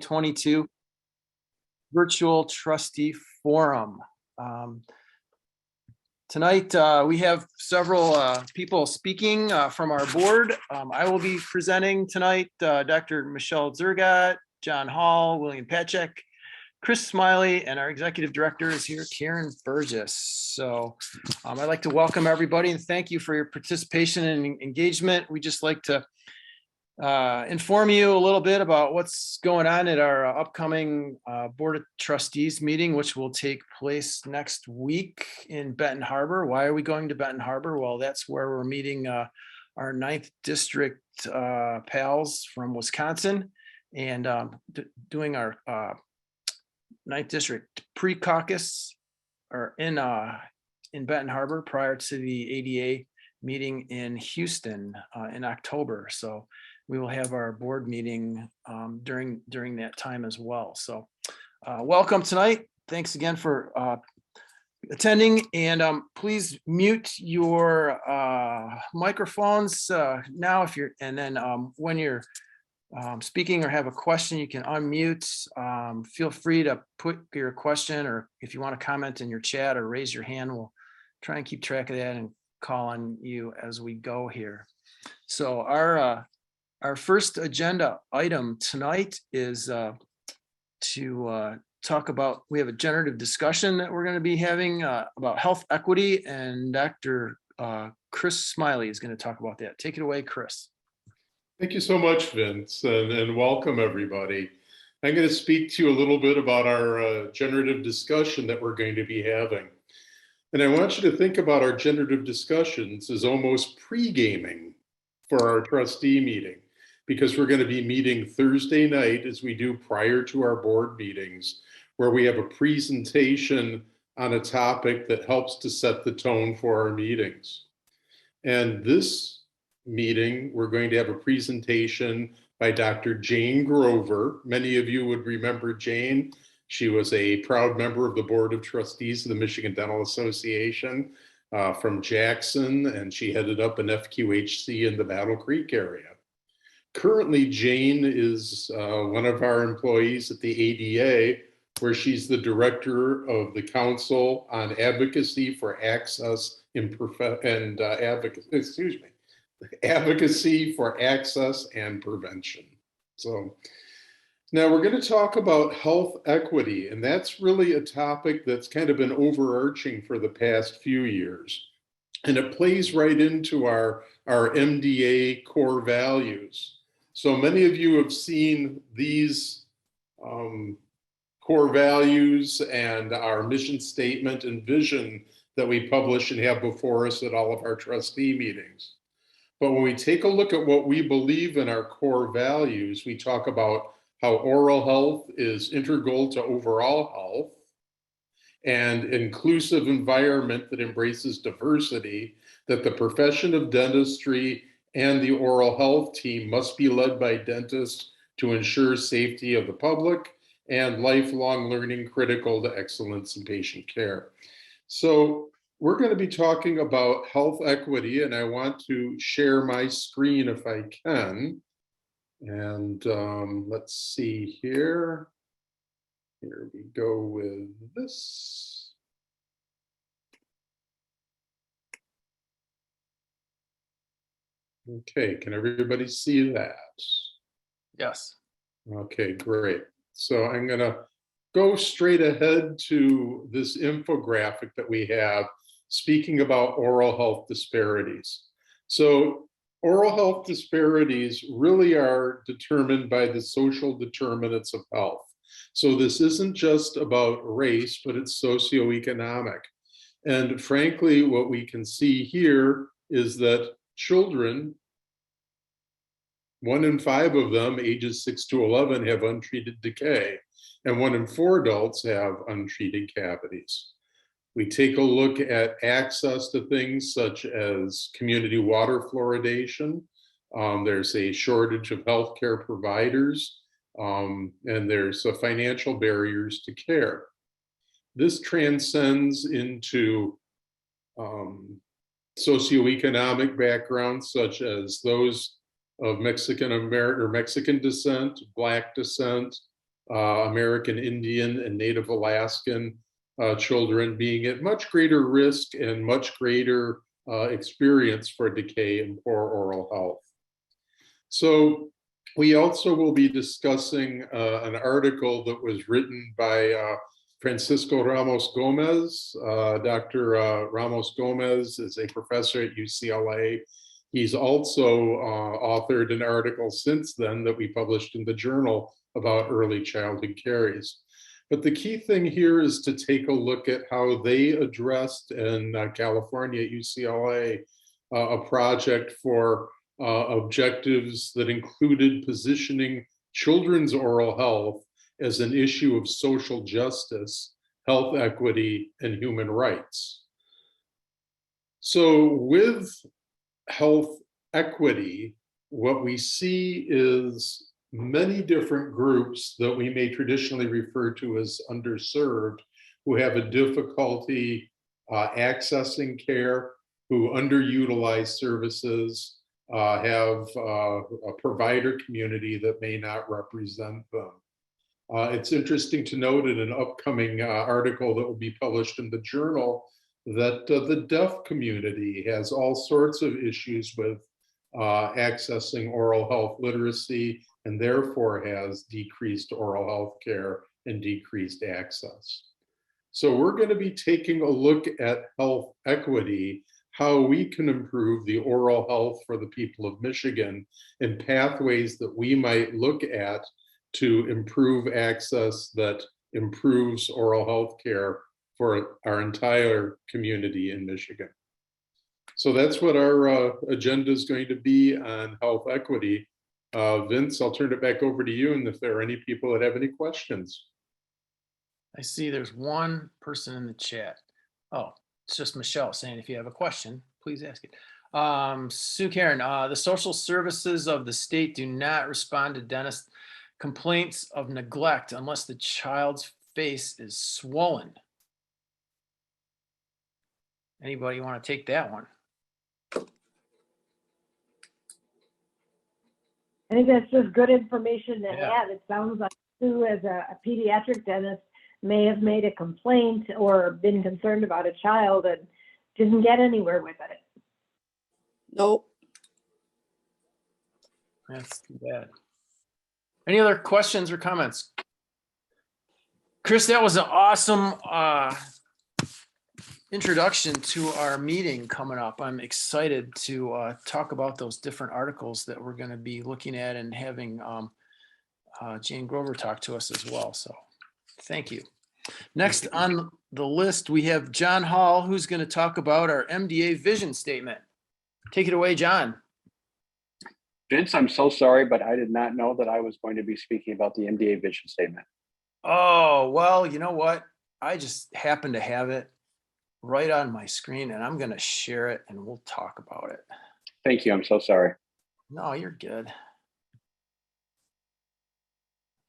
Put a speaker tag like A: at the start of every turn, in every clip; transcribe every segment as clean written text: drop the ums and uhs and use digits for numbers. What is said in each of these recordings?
A: 2022 Virtual Trustee Forum. Tonight, we have several people speaking from our board. I will be presenting tonight, Dr. Michelle Zergat, John Hall, William Patchek, Chris Smiley, and our executive director is here, Karen Burgess. So I'd like to welcome everybody and thank you for your participation and engagement. We just like to inform you a little bit about what's going on at our upcoming Board of Trustees meeting, which will take place next week in Benton Harbor. Why are we going to Benton Harbor? Well, that's where we're meeting our 9th District pals from Wisconsin and doing our 9th District pre-caucus or in Benton Harbor prior to the ADA meeting in Houston in October. So we will have our board meeting during that time as well. So welcome tonight. Thanks again for attending, and please mute your microphones now if you're, and then when you're speaking or have a question, you can unmute. Feel free to put your question, or if you want to comment in your chat or raise your hand, we'll try and keep track of that and call on you as we go here. So our first agenda item tonight is to talk about, we have a generative discussion that we're going to be having about health equity, and Dr. Chris Smiley is going to talk about that. Take it away, Chris.
B: Thank you so much, Vince, and welcome everybody. I'm going to speak to you a little bit about our generative discussion that we're going to be having. And I want you to think about our generative discussions as almost pre-gaming for our trustee meeting, because we're going to be meeting Thursday night as we do prior to our board meetings, where we have a presentation on a topic that helps to set the tone for our meetings. And this meeting, we're going to have a presentation by Dr. Jane Grover. Many of you would remember Jane. She was a proud member of the Board of Trustees of the Michigan Dental Association from Jackson, and she headed up an FQHC in the Battle Creek area. Currently, Jane is one of our employees at the ADA, where she's the director of the Council on Advocacy for Access Advocacy for Access and Prevention. So now we're going to talk about health equity, and that's really a topic that's kind of been overarching for the past few years. And it plays right into our MDA core values. So many of you have seen these core values and our mission statement and vision that we publish and have before us at all of our trustee meetings. But when we take a look at what we believe in our core values, we talk about how oral health is integral to overall health, and inclusive environment that embraces diversity, that the profession of dentistry and the oral health team must be led by dentists to ensure safety of the public, and lifelong learning critical to excellence in patient care. So we're going to be talking about health equity, and I want to share my screen if I can. And let's see here. Here we go with this. Okay, can everybody see that?
A: Yes.
B: Okay, great. So I'm going to go straight ahead to this infographic that we have speaking about oral health disparities. So oral health disparities really are determined by the social determinants of health. So this isn't just about race, but it's socioeconomic. And frankly, what we can see here is that children, 1 in 5 of them, ages 6 to 11, have untreated decay, and 1 in 4 adults have untreated cavities. We take a look at access to things such as community water fluoridation. There's a shortage of healthcare providers, and there's financial barriers to care. This transcends into socioeconomic backgrounds such as those of Mexican descent, Black descent, American Indian and Native Alaskan children being at much greater risk and much greater experience for decay and poor oral health. So we also will be discussing an article that was written by Francisco Ramos Gomez. Dr. Ramos Gomez is a professor at UCLA. He's also authored an article since then that we published in the journal about early childhood caries. But the key thing here is to take a look at how they addressed in California at UCLA a project for objectives that included positioning children's oral health as an issue of social justice, health equity, and human rights. So with health equity, what we see is many different groups that we may traditionally refer to as underserved, who have a difficulty accessing care, who underutilize services, have a provider community that may not represent them. It's interesting to note in an upcoming article that will be published in the journal that the deaf community has all sorts of issues with accessing oral health literacy, and therefore has decreased oral health care and decreased access. So we're going to be taking a look at health equity, how we can improve the oral health for the people of Michigan, and pathways that we might look at to improve access that improves oral health care for our entire community in Michigan. So that's what our agenda is going to be on health equity. Vince, I'll turn it back over to you, and if there are any people that have any questions.
A: I see there's one person in the chat. Oh, it's just Michelle saying if you have a question, please ask it. Sue Karen, the social services of the state do not respond to dentist complaints of neglect unless the child's face is swollen. Anybody want to take that one?
C: I think that's just good information to
A: Yeah.
C: have. It sounds like Sue, as a pediatric dentist, may have made a complaint or been concerned about a child and didn't get anywhere with it.
D: Nope.
A: That's too bad. Any other questions or comments? Chris, that was an awesome introduction to our meeting coming up. I'm excited to talk about those different articles that we're going to be looking at and having Jane Grover talk to us as well. So thank you. Next on the list, we have John Hall, who's going to talk about our Mda Vision Statement. Take it away, John.
E: Vince, I'm so sorry, but I did not know that I was going to be speaking about the Mda Vision Statement.
A: Oh, well, you know what? I just happen to have it right on my screen, and I'm going to share it and we'll talk about it.
E: Thank you. I'm so sorry.
A: No, you're good.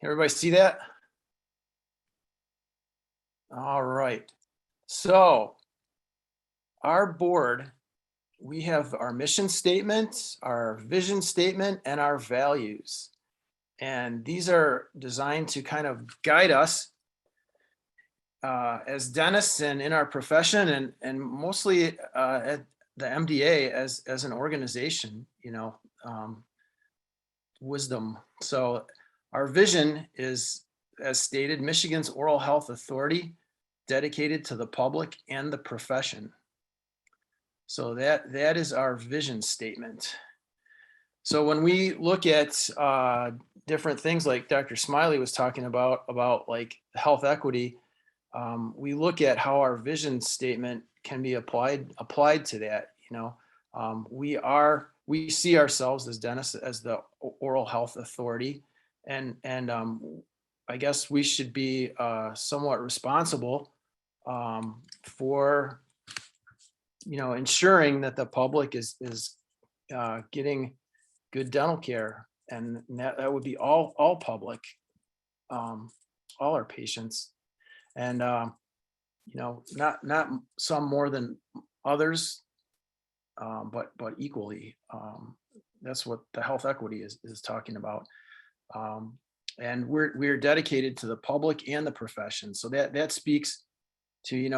A: Everybody see that? All right. So our board, we have our mission statement, our vision statement, and our values. And these are designed to kind of guide us as dentists and in our profession, and mostly at the MDA as an organization, you know, wisdom. So our vision is, as stated, Michigan's oral health authority, dedicated to the public and the profession. So that is our vision statement. So when we look at different things like Dr. Smiley was talking about like health equity, we look at how our vision statement can be applied to that. You know, we see ourselves as dentists as the oral health authority, and I guess we should be somewhat responsible for, you know, ensuring that the public is getting good dental care, and that would be all public, all our patients, and you know, not some more than others, but equally. That's what the health equity is talking about. And we're dedicated to the public and the profession. So that speaks to,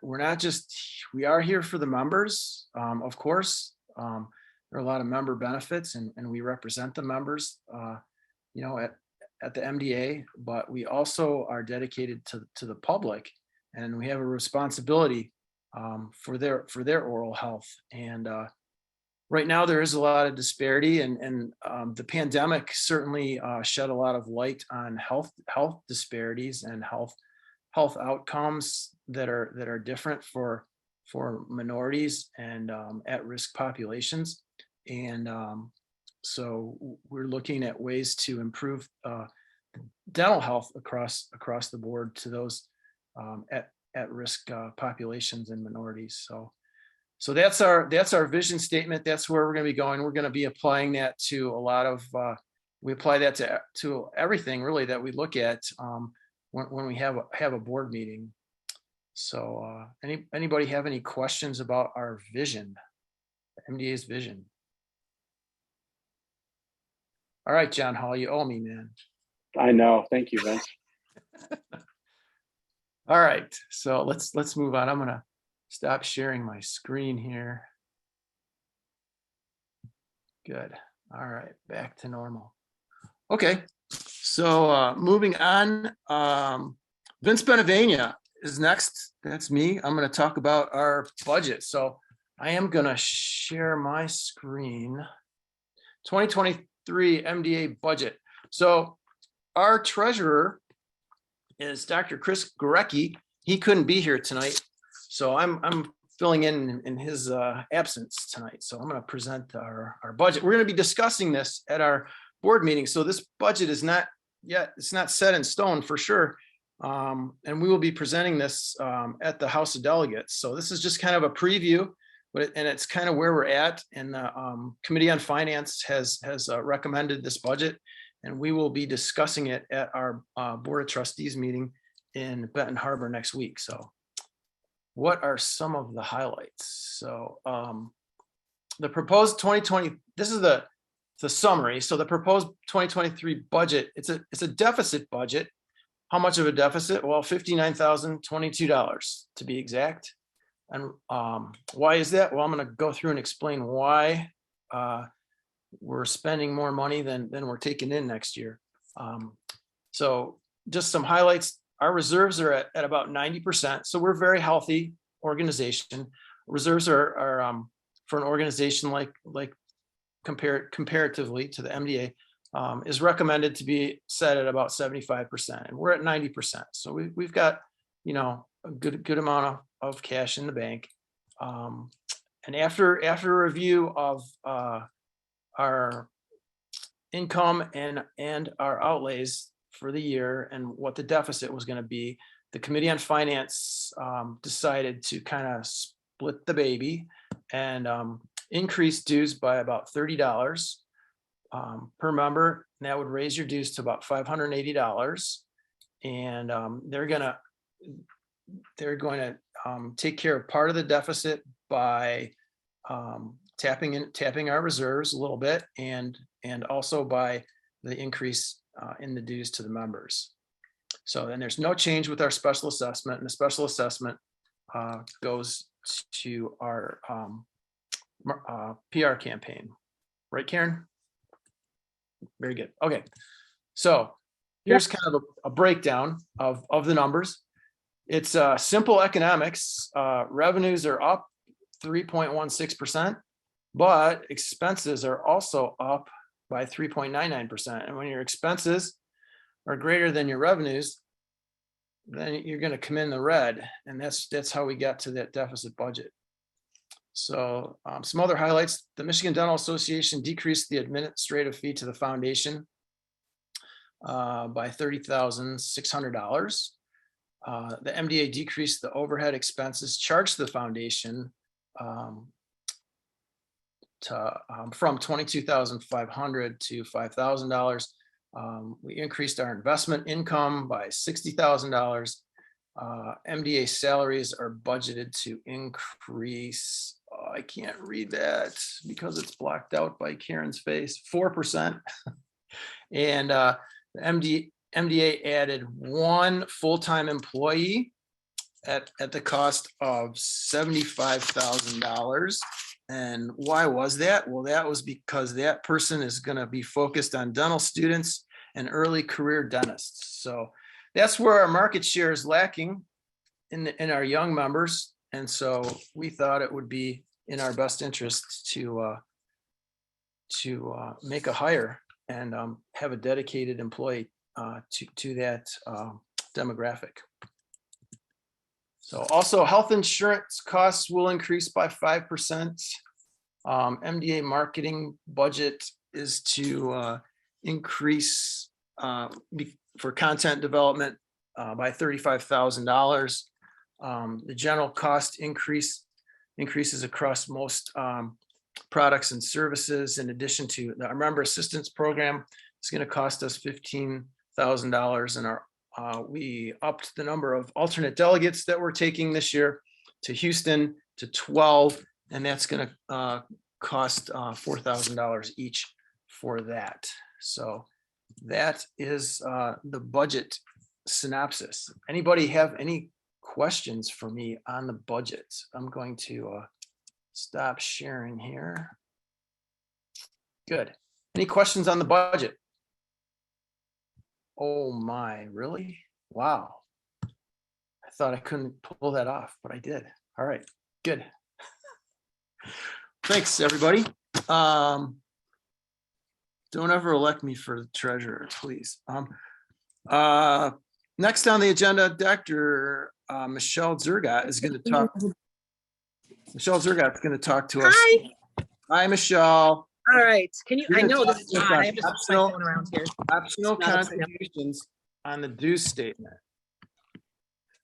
A: we're not just, we are here for the members, of course. There are a lot of member benefits, and we represent the members, at the MDA, but we also are dedicated to the public, and we have a responsibility for their oral health. And right now there is a lot of disparity, and the pandemic certainly shed a lot of light on health disparities and health outcomes that are different for minorities and at-risk populations. And so we're looking at ways to improve dental health across the board to those at-risk populations and minorities. So that's our vision statement. That's where we're going to be going. We're going to be applying that to a lot of, we apply that to everything really that we look at when we have a board meeting. So anybody have any questions about our vision, MDA's vision? All right, John Hall, you owe me, man.
E: I know. Thank you, Vince.
A: All right, so let's move on. I'm gonna stop sharing my screen here. Good. All right, back to normal. Okay, so moving on, Vince Benevania is next. That's me. I'm going to talk about our budget. So I am going to share my screen. 2023 MDA budget. So our treasurer is Dr. Chris Gorecki. He couldn't be here tonight, so I'm filling in his absence tonight. So I'm going to present our budget. We're going to be discussing this at our board meeting. So this budget is not yet, it's not set in stone for sure. And we will be presenting this at the House of Delegates. So this is just kind of a preview, and it's kind of where we're at. And the Committee on Finance has recommended this budget, and we will be discussing it at our Board of Trustees meeting in Benton Harbor next week. So what are some of the highlights? So the proposed 2020, this is the summary. So the proposed 2023 budget, it's a deficit budget. How much of a deficit? Well, $59,022 to be exact. And why is that? Well, I'm going to go through and explain why we're spending more money than we're taking in next year. So just some highlights. Our reserves are at about 90%. So we're a very healthy organization. Reserves are for an organization like comparatively to the MDA, is recommended to be set at about 75%, and we're at 90%. So we've got, a good amount of cash in the bank. And after a review of our income and our outlays for the year and what the deficit was going to be, the Committee on Finance decided to kind of split the baby and increase dues by about $30 per member. And that would raise your dues to about $580. And they're going to take care of part of the deficit by tapping our reserves a little bit, and also by the increase in the dues to the members. So then there's no change with our special assessment, and the special assessment goes to our PR campaign. Right, Karen? Very good. Okay. So here's kind of a breakdown of the numbers. It's simple economics. Revenues are up 3.16%, but expenses are also up by 3.99%. And when your expenses are greater than your revenues, then you're going to come in the red. And that's how we got to that deficit budget. So some other highlights: the Michigan Dental Association decreased the administrative fee to the foundation by $30,600. The MDA decreased the overhead expenses charged to the foundation from $22,500 to $5,000. We increased our investment income by $60,000. MDA salaries are budgeted to increase, I can't read that because it's blocked out by Karen's face, 4%. And The MDA added one full-time employee at the cost of $75,000. And why was that? Well, that was because that person is going to be focused on dental students and early career dentists. So that's where our market share is lacking in our young members. And so we thought it would be in our best interest to make a hire and have a dedicated employee to that demographic. So also health insurance costs will increase by 5%. MDA marketing budget is to increase for content development by $35,000. The general cost increases across most products and services. In addition to our member assistance program, it's going to cost us $15,000, and we upped the number of alternate delegates that we're taking this year to Houston to 12, and that's going to cost $4,000 each for that. So that is the budget synopsis. Anybody have any questions for me on the budget? I'm going to stop sharing here. Good. Any questions on the budget? Oh my, really? Wow. I thought I couldn't pull that off, but I did. All right, good. Thanks, everybody. Don't ever elect me for the treasurer, please. Next on the agenda, Dr. Michelle Zergat is going to talk. Michelle Zergat is going to talk to us.
F: Hi.
A: Hi, Michelle.
F: All right. Can you,
A: You're
F: I
A: gonna
F: know
A: talk
F: this is
A: to us
F: odd.
A: on
F: I have to put my
A: optional-
F: phone around here.
A: Optional
F: It's not upside down.
A: contributions on the due statement.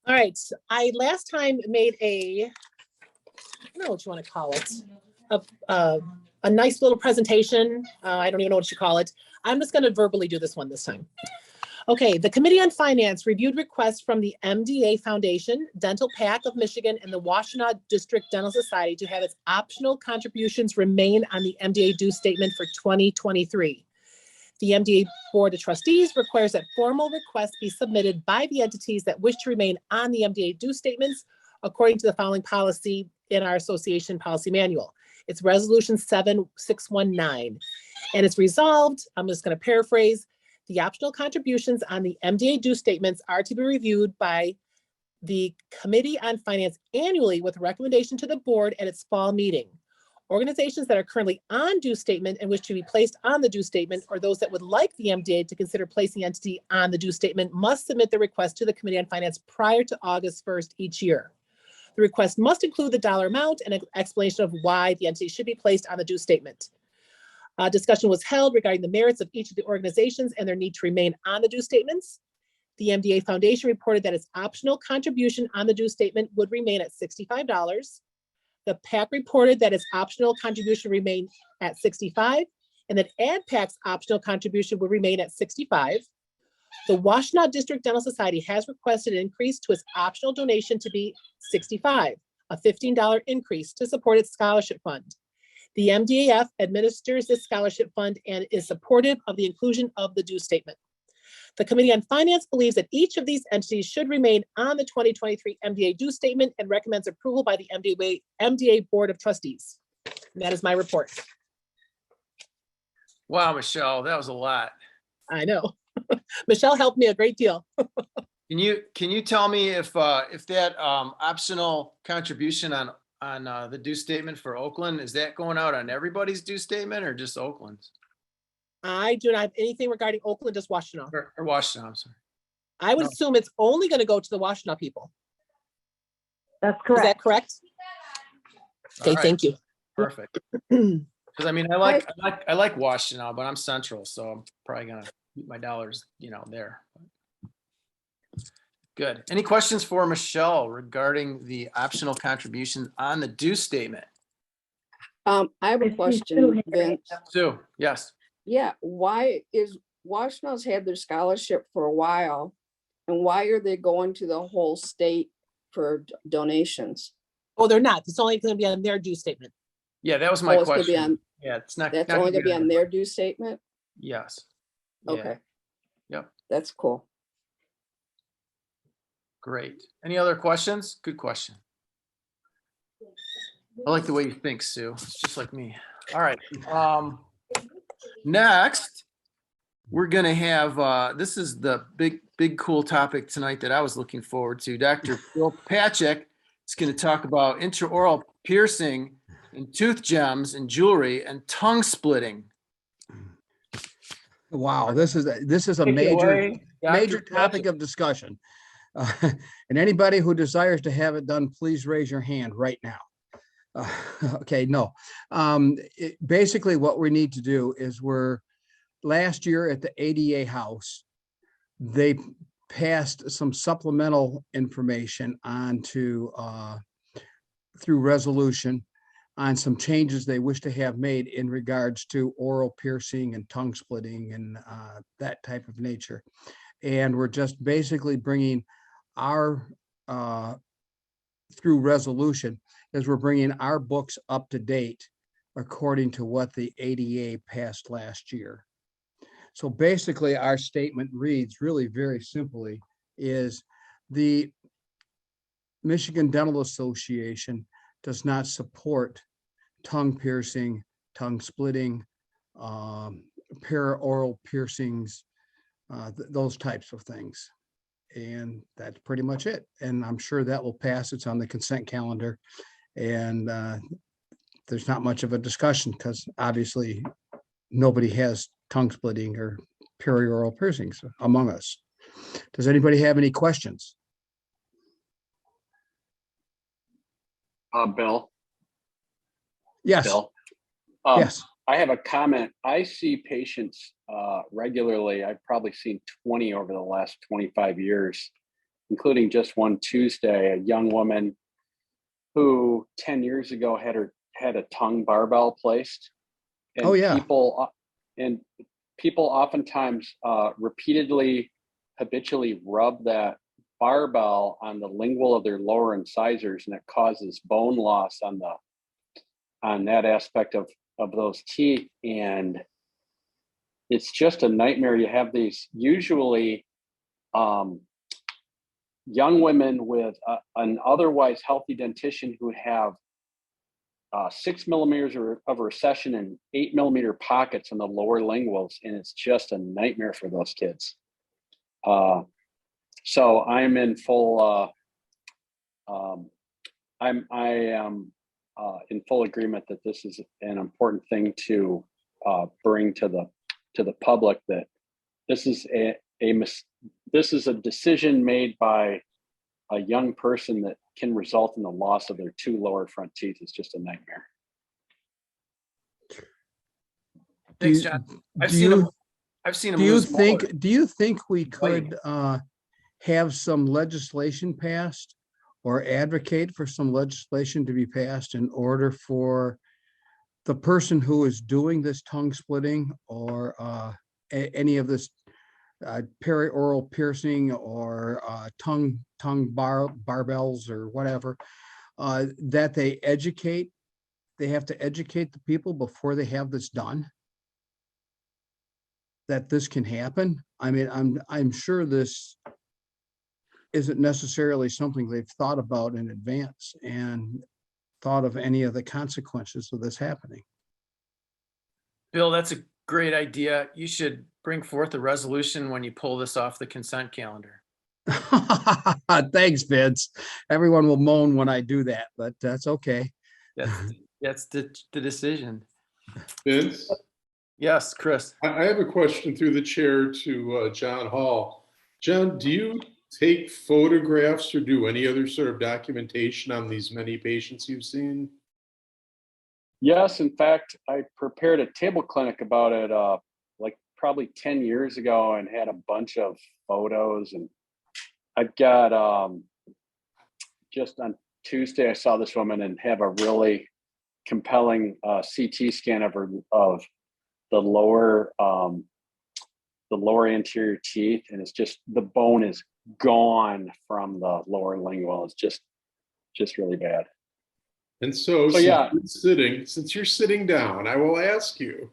F: All right. So I last time made a, I don't know what you want to call it, a nice little presentation. I don't even know what you call it. I'm just going to verbally do this one this time. Okay, the Committee on Finance reviewed requests from the MDA Foundation, Dental PAC of Michigan, and the Washtenaw District Dental Society to have its optional contributions remain on the MDA due statement for 2023. The MDA Board of Trustees requires that formal requests be submitted by the entities that wish to remain on the MDA due statements according to the following policy in our association policy manual. It's Resolution 7619. And it's resolved, I'm just going to paraphrase, the optional contributions on the MDA due statements are to be reviewed by the Committee on Finance annually with recommendation to the board at its fall meeting. Organizations that are currently on due statement and wish to be placed on the due statement, or those that would like the MDA to consider placing the entity on the due statement, must submit the request to the Committee on Finance prior to August 1st each year. The request must include the dollar amount and an explanation of why the entity should be placed on the due statement. Discussion was held regarding the merits of each of the organizations and their need to remain on the due statements. The MDA Foundation reported that its optional contribution on the due statement would remain at $65. The PAC reported that its optional contribution remained at $65, and that AdPAC's optional contribution would remain at $65. The Washtenaw District Dental Society has requested an increase to its optional donation to be $65, a $15 increase to support its scholarship fund. The MDAF administers this scholarship fund and is supportive of the inclusion of the due statement. The Committee on Finance believes that each of these entities should remain on the 2023 MDA due statement and recommends approval by the MDA Board of Trustees. And that is my report.
A: Wow, Michelle, that was a lot.
F: I know. Michelle helped me a great deal.
A: Can you tell me if that optional contribution on the due statement for Oakland, is that going out on everybody's due statement or just Oakland's?
F: I do not have anything regarding Oakland, just Washtenaw.
A: Or Washington, I'm sorry.
F: I would
A: No.
F: assume it's only going to go to the Washtenaw people.
C: That's
F: Is
C: correct.
F: that correct? Okay,
A: All right,
F: thank you.
A: perfect. Because I mean, I like Washington, but I'm central, so I'm probably gonna keep my dollars, there. Good. Any questions for Michelle regarding the optional contribution on the due statement?
D: I have
C: I
D: a
C: see
D: question,
C: Sue
D: Vince.
A: Sue, yes.
D: Yeah, why is Washtenaws had their scholarship for a while, and why are they going to the whole state for donations?
F: Oh, they're not. It's only going to be on their due statement.
A: Yeah, that was my
D: Oh, it's gonna be
A: question.
D: on,
A: Yeah, it's not.
D: that's
A: not
D: only
A: gonna
D: gonna be on their due statement?
A: Yes. Yeah.
D: Okay,
A: Yep.
D: That's cool.
A: Great. Any other questions? Good question. I like the way you think, Sue. It's just like me. All right. Next, we're gonna have, this is the big cool topic tonight that I was looking forward to. Dr. Bill Patrick is gonna talk about intraoral piercing and tooth gems and jewelry and tongue splitting.
G: Wow, this is a
A: Take it away,
G: major
A: Dr.
G: topic of discussion. And anybody who desires to have it done, please raise your hand right now. Okay, no. Basically, what we need to do is last year at the ADA House, they passed some supplemental information onto through resolution on some changes they wish to have made in regards to oral piercing and tongue splitting and that type of nature. And we're just basically bringing our, through resolution, is we're bringing our books up to date according to what the ADA passed last year. So basically, our statement reads really very simply is the Michigan Dental Association does not support tongue piercing, tongue splitting, paraoral piercings, those types of things. And that's pretty much it. And I'm sure that will pass. It's on the consent calendar. And there's not much of a discussion because obviously nobody has tongue splitting or perioral piercings among us. Does anybody have any questions?
E: Bill.
G: Yes.
E: Bill.
G: Yes.
E: I have a comment. I see patients regularly. I've probably seen 20 over the last 25 years, including just one Tuesday, a young woman who 10 years ago had a tongue barbell placed. And
G: Oh, yeah.
E: People oftentimes repeatedly, habitually rub that barbell on the lingual of their lower incisors, and it causes bone loss on that aspect of those teeth. And it's just a nightmare. You have these usually young women with an otherwise healthy dentition who have 6 millimeters of recession and 8 millimeter pockets in the lower linguals, and it's just a nightmare for those kids. So I'm in full. I am in full agreement that this is an important thing to bring to the public. That this is a decision made by a young person that can result in the loss of their 2 lower front teeth. It's just a nightmare.
A: Thanks, John. I've seen them.
G: Do you think we could have some legislation passed or advocate for some legislation to be passed in order for the person who is doing this tongue splitting or any of this perioral piercing or tongue barbells or whatever, that they have to educate the people before they have this done, that this can happen? I mean, I'm sure this isn't necessarily something they've thought about in advance and thought of any of the consequences of this happening.
A: Bill, that's a great idea. You should bring forth a resolution when you pull this off the consent calendar.
G: Thanks, Vince. Everyone will moan when I do that, but that's okay.
A: That's the decision.
B: Vince?
A: Yes, Chris.
B: I have a question through the chair to John Hall. John, do you take photographs or do any other sort of documentation on these many patients you've seen?
E: Yes, in fact, I prepared a table clinic about it like probably 10 years ago and had a bunch of photos. And I've got just on Tuesday, I saw this woman and have a really compelling CT scan of the lower anterior teeth, and it's just the bone is gone from the lower lingual. It's just really bad.
B: And so
E: yeah,
B: since you're sitting down, I will ask you,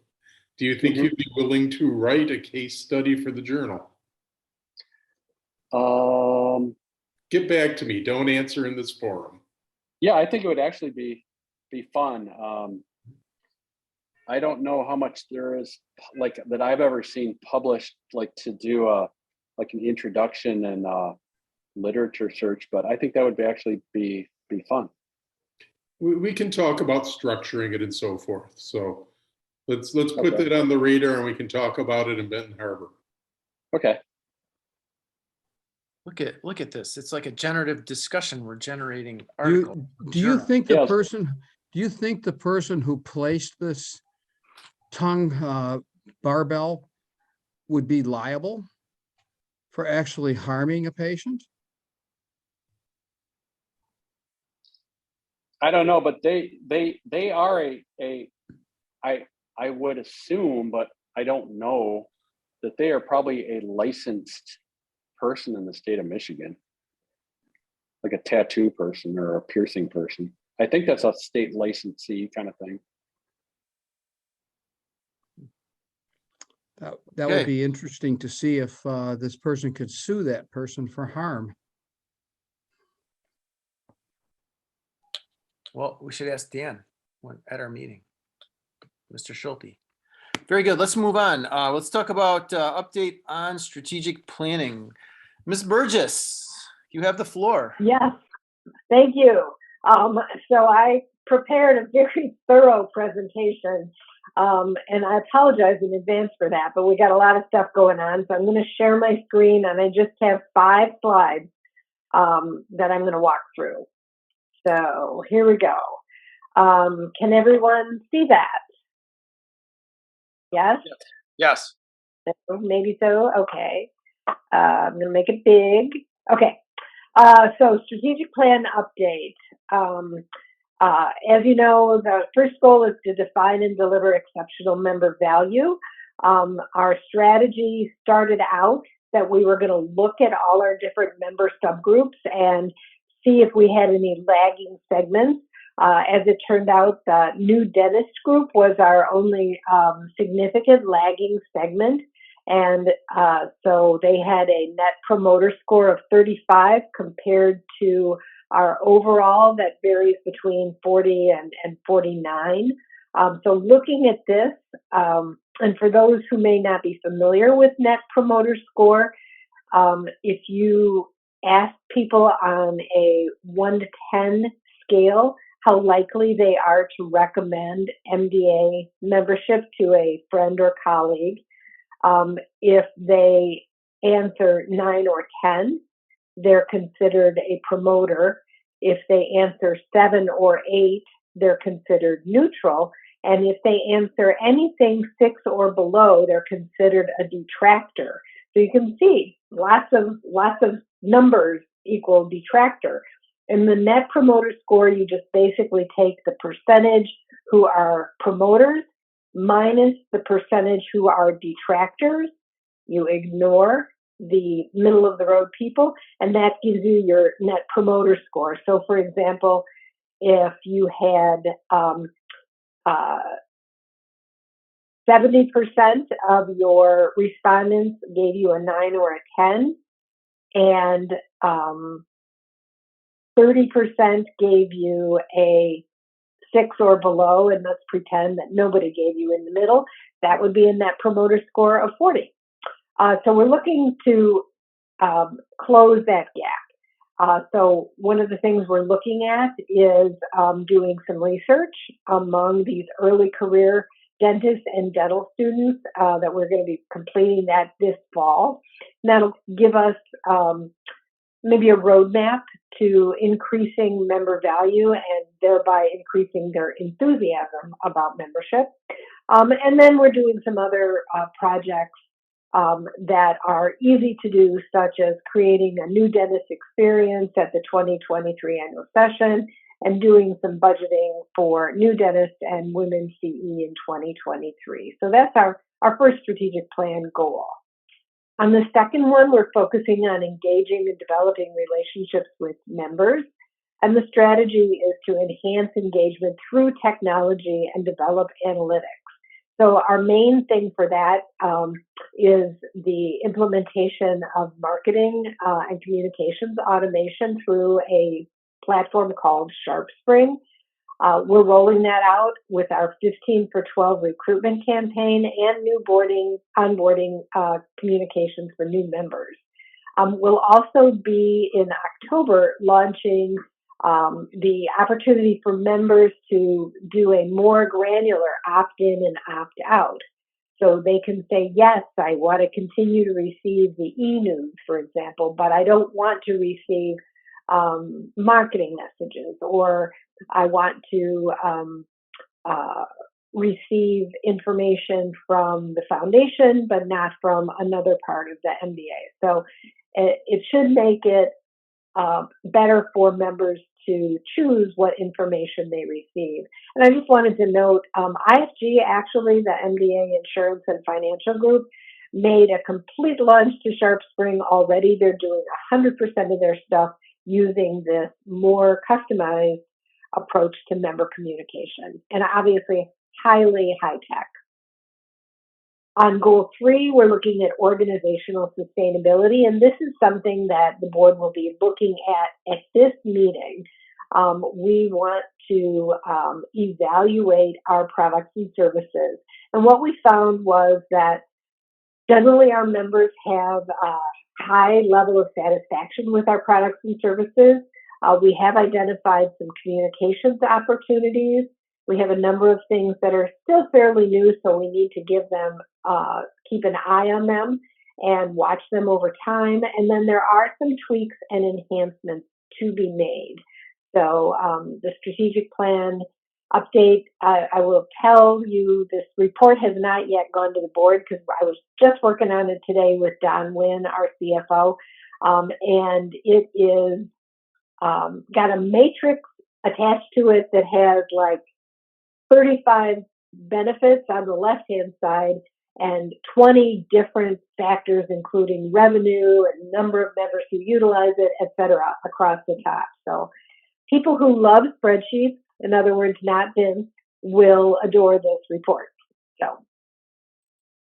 B: do you think you'd be willing to write a case study for the journal? Get back to me. Don't answer in this forum.
E: Yeah, I think it would actually be fun. I don't know how much there is like that I've ever seen published, like to do like an introduction and literature search, but I think that would actually be fun.
B: We can talk about structuring it and so forth. So let's put
E: Okay.
B: that on the radar, and we can talk about it in Benton Harbor.
E: Okay.
A: Look at this. It's like a generative discussion. We're generating
G: Do
A: articles.
G: do you think
E: Yes.
G: do you think the person who placed this tongue barbell would be liable for actually harming a patient?
E: I don't know, but they are I would assume, but I don't know that they are probably a licensed person in the state of Michigan, like a tattoo person or a piercing person. I think that's a state licensee kind of thing.
G: That
A: Okay.
G: would be interesting to see if this person could sue that person for harm.
A: Well, we should ask Dan at our meeting, Mr. Schulte. Very good. Let's move on. Let's talk about update on strategic planning. Ms. Burgess, you have the floor.
C: Yes, thank you. So I prepared a very thorough presentation, and I apologize in advance for that, but we got a lot of stuff going on. So I'm going to share my screen, and I just have 5 slides that I'm going to walk through. So here we go. Can everyone see that? Yes?
A: Yes.
C: Maybe so. Okay. I'm going to make it big. Okay. So strategic plan update. As you know, the first goal is to define and deliver exceptional member value. Our strategy started out that we were going to look at all our different member subgroups and see if we had any lagging segments. As it turned out, the new dentist group was our only significant lagging segment. And so they had a net promoter score of 35 compared to our overall that varies between 40 and 49. So looking at this, and for those who may not be familiar with net promoter score, if you ask people on a 1 to 10 scale how likely they are to recommend MDA membership to a friend or colleague, if they answer 9 or 10, they're considered a promoter. If they answer 7 or 8, they're considered neutral. And if they answer anything 6 or below, they're considered a detractor. So you can see lots of numbers equal detractor. In the net promoter score, you just basically take the percentage who are promoters minus the percentage who are detractors. You ignore the middle of the road people, and that gives you your net promoter score. So for example, if you had 70% of your respondents gave you a 9 or a 10, and 30% gave you a 6 or below, and let's pretend that nobody gave you in the middle, that would be a net promoter score of 40. So we're looking to close that gap. So one of the things we're looking at is doing some research among these early career dentists and dental students that we're going to be completing that this fall. And that'll give us maybe a roadmap to increasing member value and thereby increasing their enthusiasm about membership. And then we're doing some other projects that are easy to do, such as creating a new dentist experience at the 2023 annual session and doing some budgeting for new dentists and women's CE in 2023. So that's our first strategic plan goal. On the second one, we're focusing on engaging and developing relationships with members. And the strategy is to enhance engagement through technology and develop analytics. So our main thing for that is the implementation of marketing and communications automation through a platform called SharpSpring. We're rolling that out with our 15 for 12 recruitment campaign and new onboarding communications for new members. We'll also be in October launching the opportunity for members to do a more granular opt-in and opt-out. So they can say, yes, I want to continue to receive the e-news, for example, but I don't want to receive marketing messages, or I want to receive information from the foundation, but not from another part of the MBA. So it should make it better for members to choose what information they receive. And I just wanted to note, IFG, actually, the MDA Insurance and Financial Group, made a complete launch to SharpSpring already. They're doing 100% of their stuff using this more customized approach to member communication, and obviously highly high tech. On goal 3, we're looking at organizational sustainability, and this is something that the board will be looking at this meeting. We want to evaluate our products and services. And what we found was that generally our members have a high level of satisfaction with our products and services. We have identified some communications opportunities. We have a number of things that are still fairly new, so we need to give them, keep an eye on them and watch them over time. And then there are some tweaks and enhancements to be made. So the strategic plan update, I will tell you this report has not yet gone to the board because I was just working on it today with Don Wynn, our CFO, and it is got a matrix attached to it that has like 35 benefits on the left-hand side and 20 different factors, including revenue and number of members who utilize it, et cetera, across the top. So people who love spreadsheets, in other words, not Vince, will adore this report. So,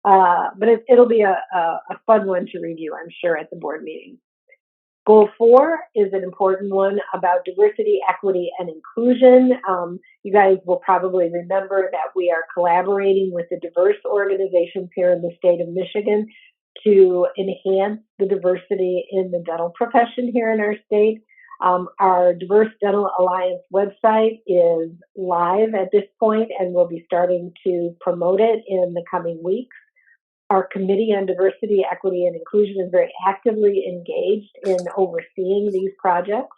C: but it'll be a fun one to review, I'm sure, at the board meeting. Goal 4 is an important one about diversity, equity, and inclusion. You guys will probably remember that we are collaborating with the diverse organizations here in the state of Michigan to enhance the diversity in the dental profession here in our state. Our Diverse Dental Alliance website is live at this point, and we'll be starting to promote it in the coming weeks. Our Committee on Diversity, Equity, and Inclusion is very actively engaged in overseeing these projects.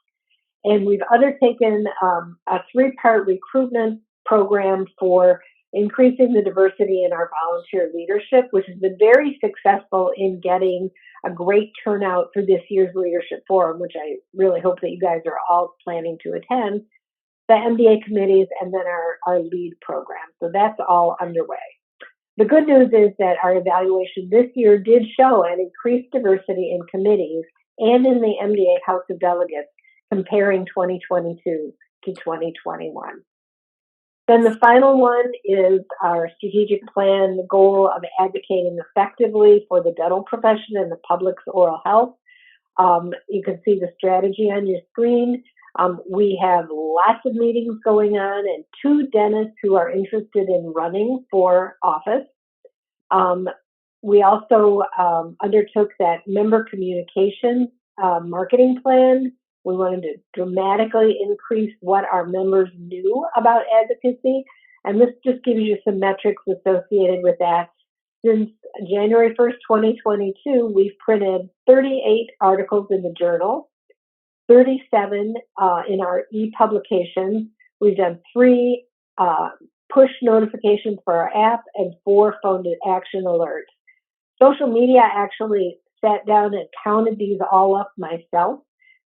C: And we've undertaken a 3-part recruitment program for increasing the diversity in our volunteer leadership, which has been very successful in getting a great turnout for this year's Leadership Forum, which I really hope that you guys are all planning to attend, the MDA committees, and then our LEAD program. So that's all underway. The good news is that our evaluation this year did show an increased diversity in committees and in the MDA House of Delegates comparing 2022 to 2021. Then the final one is our strategic plan, the goal of advocating effectively for the dental profession and the public's oral health. You can see the strategy on your screen. We have lots of meetings going on and 2 dentists who are interested in running for office. We also undertook that member communication marketing plan. We wanted to dramatically increase what our members knew about advocacy. And this just gives you some metrics associated with that. Since January 1st, 2022, we've printed 38 articles in the journal, 37 in our e-publications. We've done 3 push notifications for our app and 4 phone action alerts. Social media actually sat down and counted these all up myself.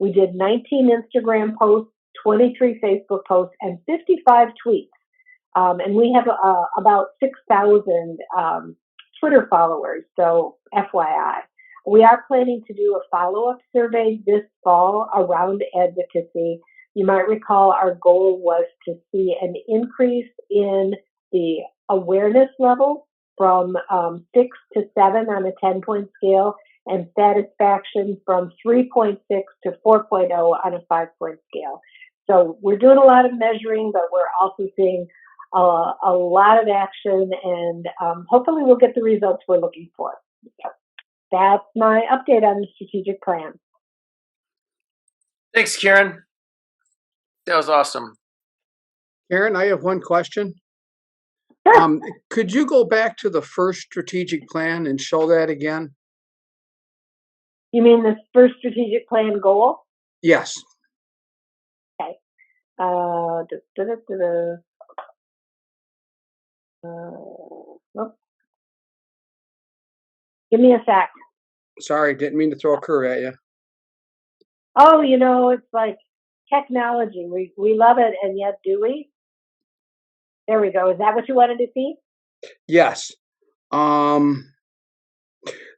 C: We did 19 Instagram posts, 23 Facebook posts, and 55 tweets. And we have about 6,000 Twitter followers, so FYI. We are planning to do a follow-up survey this fall around advocacy. You might recall our goal was to see an increase in the awareness level from 6 to 7 on a 10-point scale, and satisfaction from 3.6 to 4.0 on a 5-point scale. So we're doing a lot of measuring, but we're also seeing a lot of action, and hopefully we'll get the results we're looking for. So that's my update on the strategic plan.
A: Thanks, Karen. That was awesome.
G: Karen, I have one question.
C: Sure.
G: Could you go back to the first strategic plan and show that again?
C: You mean the first strategic plan goal?
G: Yes.
C: Okay. Oh. Give me a sec.
G: Sorry, didn't mean to throw a curve at you.
C: Oh, it's like technology. We love it, and yet do we? There we go. Is that what you wanted to see?
G: Yes.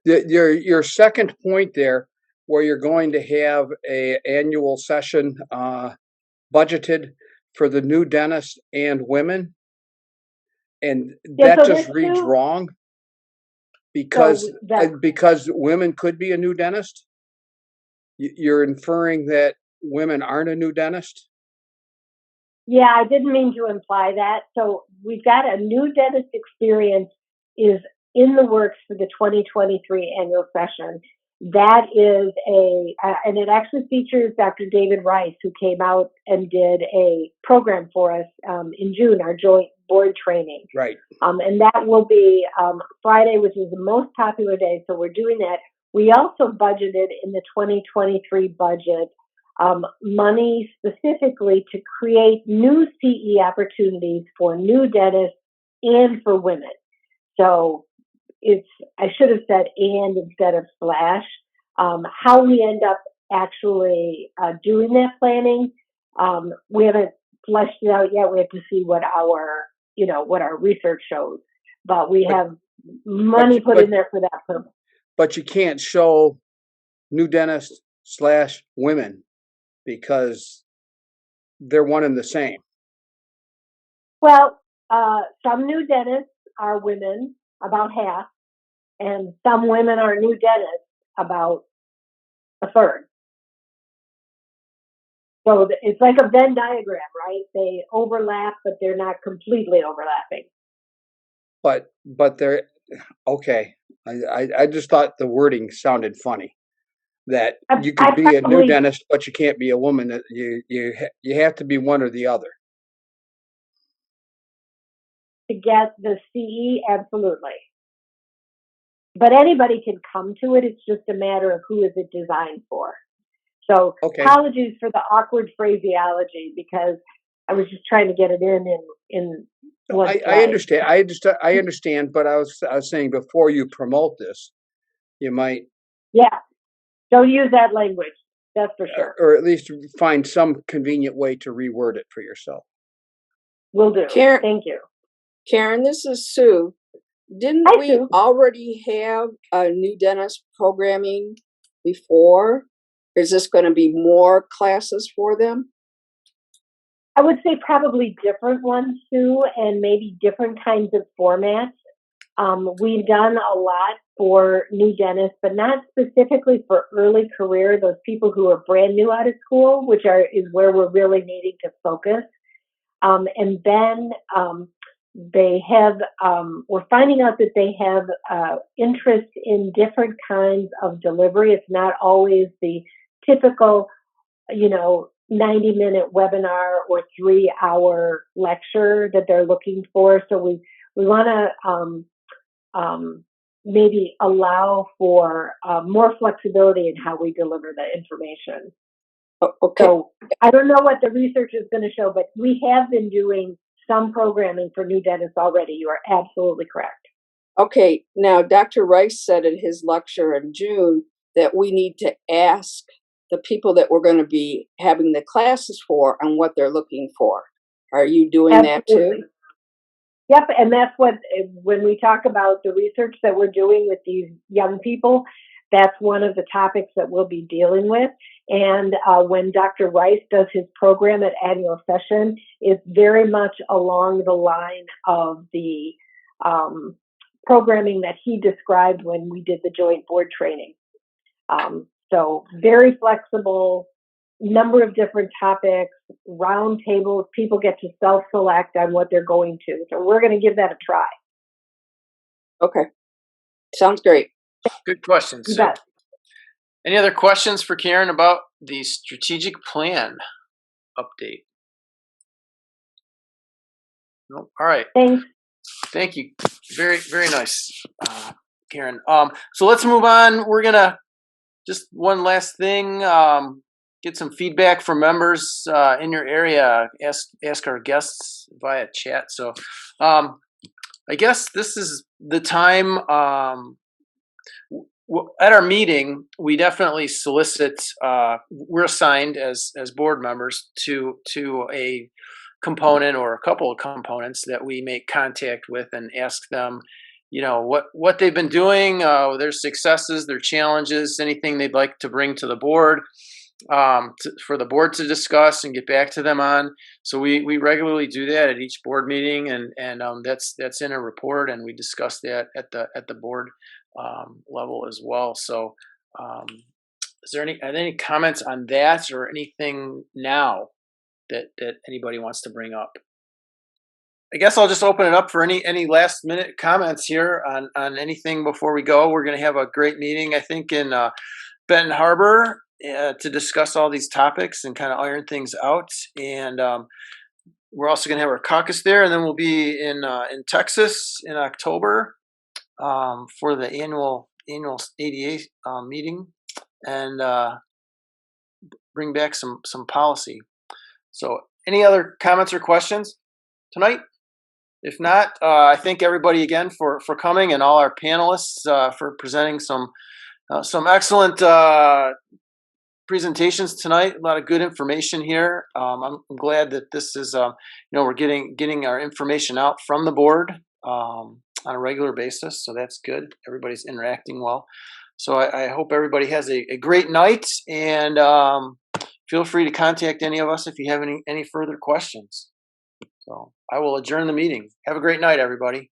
G: Your second point there, where you're going to have a annual session budgeted for the new dentist and women, and
C: Yeah,
G: that
C: so
G: just
C: there's
G: reads
C: two-
G: wrong because
C: that-
G: because women could be a new dentist. You're inferring that women aren't a new dentist?
C: Yeah, I didn't mean to imply that. So we've got a new dentist experience is in the works for the 2023 annual session. That is and it actually features Dr. David Rice, who came out and did a program for us in June, our joint board training.
G: Right.
C: And that will be Friday, which is the most popular day. So we're doing that. We also budgeted in the 2023 budget money specifically to create new CE opportunities for new dentists and for women. So I should have said and instead of slash. How we end up actually doing that planning, we haven't fleshed it out yet. We have to see what our research shows. But we have money put in there for that purpose.
G: But you can't show new dentist / women because they're one and the same.
C: Well, some new dentists are women, about half, and some women are new dentists, about a third. So it's like a Venn diagram, right? They overlap, but they're not completely overlapping.
G: But they're okay. I just thought the wording sounded funny. That you could be a new dentist, but you can't be a woman. You have to be one or the other.
C: To get the CE, absolutely. But anybody can come to it. It's just a matter of who is it designed for. So apologies for the awkward phraseology, because I was just trying to get it in one slide.
G: I understand. I understand. But I was saying, before you promote this, you might.
C: Yeah. Don't use that language. That's for sure.
G: Or at least find some convenient way to reword it for yourself.
C: Will do.
D: Karen,
C: thank you.
D: Karen, this is Sue. Didn't
C: Hi,
D: we
C: Sue.
D: already have a new dentist programming before? Is this going to be more classes for them?
C: I would say probably different ones, Sue, and maybe different kinds of formats. We've done a lot for new dentists, but not specifically for early career, those people who are brand new out of school, is where we're really needing to focus. And then they have, we're finding out that they have interest in different kinds of delivery. It's not always the typical, 90-minute webinar or 3-hour lecture that they're looking for. So we want to maybe allow for more flexibility in how we deliver the information.
D: Okay.
C: So I don't know what the research is going to show, but we have been doing some programming for new dentists already. You are absolutely correct.
D: Okay. Now, Dr. Rice said in his lecture in June that we need to ask the people that we're going to be having the classes for and what they're looking for. Are you doing that too?
C: Yep, and that's when we talk about the research that we're doing with these young people, that's one of the topics that we'll be dealing with. And when Dr. Rice does his program at annual session, it's very much along the line of the programming that he described when we did the joint board training. So very flexible, number of different topics, round tables, people get to self-select on what they're going to. So we're going to give that a try.
D: Okay. Sounds great.
A: Good question,
C: You
A: Sue.
C: bet.
A: Any other questions for Karen about the strategic plan update? No. All right.
C: Thanks.
A: Thank you. Very, very nice, Karen. So let's move on. We're gonna just one last thing. Get some feedback from members in your area. Ask our guests via chat. So I guess this is the time. At our meeting, we definitely solicit. We're assigned as board members to a component or a couple of components that we make contact with and ask them, what they've been doing, their successes, their challenges, anything they'd like to bring to the board for the board to discuss and get back to them on. So we regularly do that at each board meeting, and that's in a report, and we discuss that at the board level as well. So are there any comments on that or anything now that anybody wants to bring up? I guess I'll just open it up for any last minute comments here on anything before we go. We're going to have a great meeting, I think, in Benton Harbor to discuss all these topics and kind of iron things out. And we're also going to have our caucus there, and then we'll be in Texas in October for the annual ADA meeting and bring back some policy. So any other comments or questions tonight? If not, I thank everybody again for coming, and all our panelists for presenting some excellent presentations tonight. A lot of good information here. I'm glad that this is, we're getting our information out from the board on a regular basis. So that's good. Everybody's interacting well. So I hope everybody has a great night, and feel free to contact any of us if you have any further questions. So I will adjourn the meeting. Have a great night, everybody.